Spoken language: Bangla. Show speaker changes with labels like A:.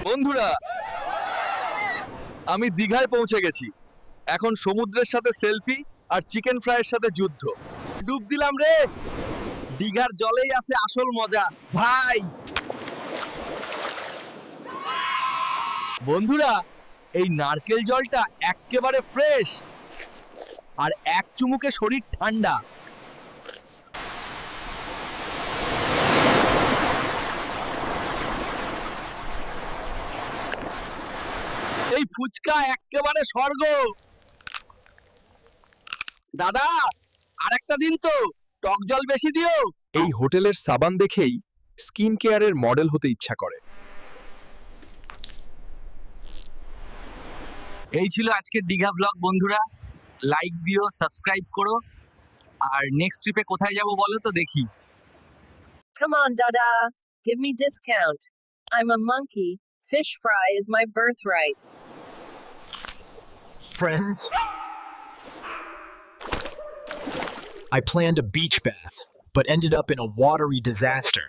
A: বন্ধুরা, আমি দীঘায় পৌঁছে গেছি। এখন সমুদ্রের সাথে সেলফি আর চিকেন ফ্রাইয়ের সাথে যুদ্ধ। ডুব দিলাম রে। দীঘার জলেই আছে আসল মজা ভাই। বন্ধুরা, এই নারকেল জলটা একেবারে ফ্রেশ আর এক চুমুকে শরীর ঠান্ডা। এই ফুচকা একেবারে স্বর্গ। দাদা, আরেকটা দিন তো, টক জল বেশি দিও।
B: এই হোটেলের সাবান দেখেই স্কিন কেয়ারের মডেল হতে ইচ্ছা করে।
A: এই ছিল আজকের দীঘা ব্লগ বন্ধুরা। লাইক দিও, সাবস্ক্রাইব করো। আর নেক্সট ট্রিপে কোথায় যাব বলো তো দেখি।
C: Come on, Dada. Give me discount. I'm a monkey. Fish fry is my birthright.
D: Friends, I planned a beach bath, but ended up in a watery disaster.